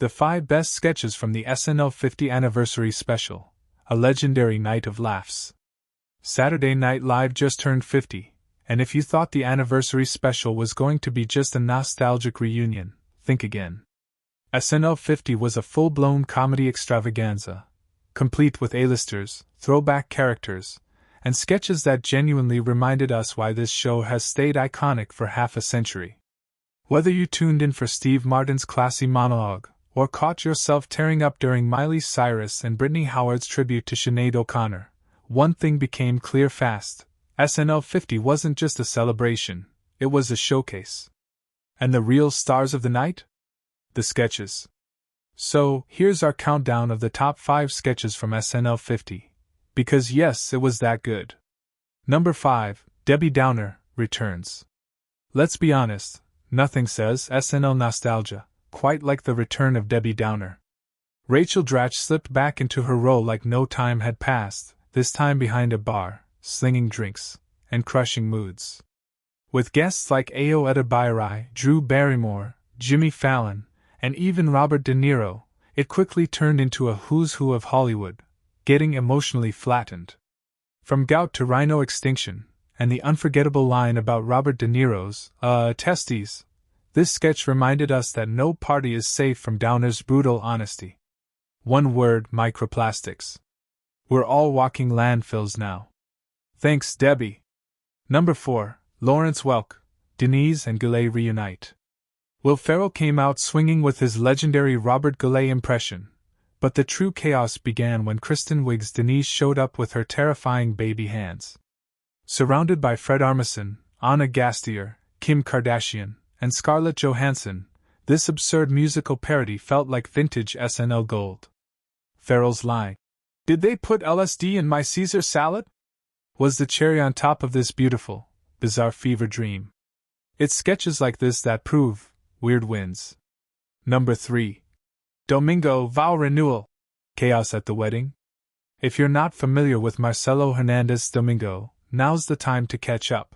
The 5 best sketches from the SNL50 Anniversary Special, a legendary night of laughs. Saturday Night Live just turned 50, and if you thought the Anniversary Special was going to be just a nostalgic reunion, think again. SNL50 was a full-blown comedy extravaganza, complete with A-listers, throwback characters, and sketches that genuinely reminded us why this show has stayed iconic for half a century. Whether you tuned in for Steve Martin's classy monologue, or caught yourself tearing up during Miley Cyrus and Brittany Howard's tribute to Sinead O'Connor, one thing became clear fast: SNL50 wasn't just a celebration, it was a showcase. And the real stars of the night? The sketches. So, here's our countdown of the top 5 sketches from SNL50. Because yes, it was that good. Number 5, Debbie Downer returns. Let's be honest, nothing says SNL nostalgia quite like the return of Debbie Downer. Rachel Dratch slipped back into her role like no time had passed, this time behind a bar, slinging drinks, and crushing moods. With guests like Ayo Edebiri, Drew Barrymore, Jimmy Fallon, and even Robert De Niro, it quickly turned into a who's who of Hollywood, getting emotionally flattened. From gout to rhino extinction, and the unforgettable line about Robert De Niro's, testes, this sketch reminded us that no party is safe from Downer's brutal honesty. One word: microplastics. We're all walking landfills now. Thanks, Debbie. Number 4, Lawrence Welk, Denise and Goulet reunite. Will Ferrell came out swinging with his legendary Robert Goulet impression, but the true chaos began when Kristen Wiig's Denise showed up with her terrifying baby hands. Surrounded by Fred Armisen, Anna Gasteyer, Kim Kardashian, and Scarlett Johansson, this absurd musical parody felt like vintage SNL gold. Ferrell's line, "Did they put LSD in my Caesar salad?" was the cherry on top of this beautiful, bizarre fever dream. It's sketches like this that prove weird wins. Number 3. Domingo Vow Renewal. Chaos at the Wedding. If you're not familiar with Marcelo Hernandez's Domingo, now's the time to catch up.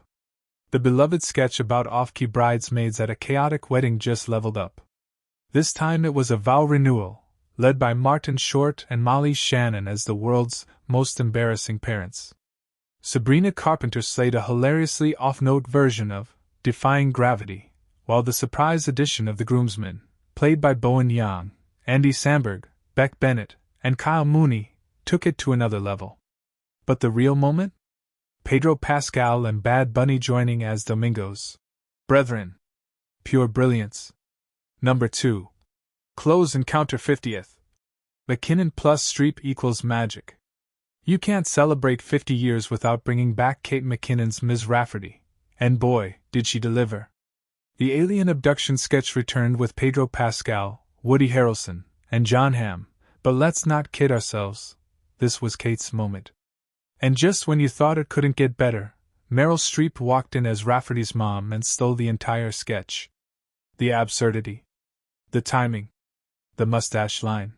The beloved sketch about off-key bridesmaids at a chaotic wedding just leveled up. This time it was a vow renewal, led by Martin Short and Molly Shannon as the world's most embarrassing parents. Sabrina Carpenter slayed a hilariously off-note version of Defying Gravity, while the surprise edition of the groomsmen, played by Bowen Yang, Andy Samberg, Beck Bennett, and Kyle Mooney, took it to another level. But the real moment? Pedro Pascal and Bad Bunny joining as Domingos. Brethren. Pure brilliance. Number 2. Close Encounter 50th. McKinnon plus Streep equals magic. You can't celebrate 50 years without bringing back Kate McKinnon's Ms. Rafferty, and boy, did she deliver. The alien abduction sketch returned with Pedro Pascal, Woody Harrelson, and Jon Hamm, but let's not kid ourselves, this was Kate's moment. And just when you thought it couldn't get better, Meryl Streep walked in as Rafferty's mom and stole the entire sketch. The absurdity. The timing. The mustache line.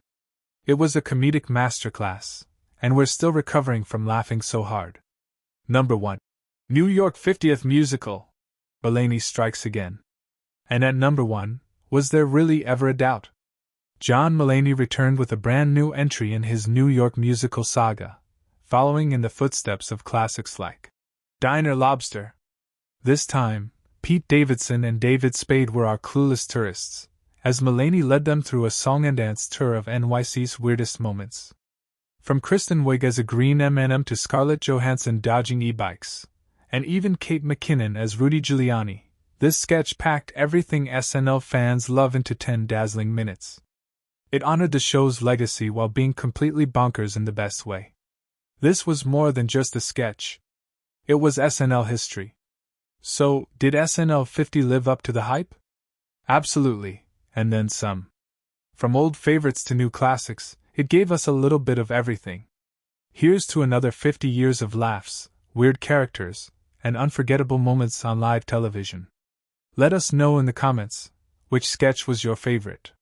It was a comedic masterclass, and we're still recovering from laughing so hard. Number 1. New York 50th Musical. Mulaney strikes again. And at number 1, was there really ever a doubt? John Mulaney returned with a brand new entry in his New York musical saga, following in the footsteps of classics like Diner Lobster. This time, Pete Davidson and David Spade were our clueless tourists, as Mulaney led them through a song and dance tour of NYC's weirdest moments. From Kristen Wiig as a green M&M to Scarlett Johansson dodging e-bikes, and even Kate McKinnon as Rudy Giuliani, this sketch packed everything SNL fans love into 10 dazzling minutes. It honored the show's legacy while being completely bonkers in the best way. This was more than just a sketch. It was SNL history. So, did SNL50 live up to the hype? Absolutely, and then some. From old favorites to new classics, it gave us a little bit of everything. Here's to another 50 years of laughs, weird characters, and unforgettable moments on live television. Let us know in the comments, which sketch was your favorite.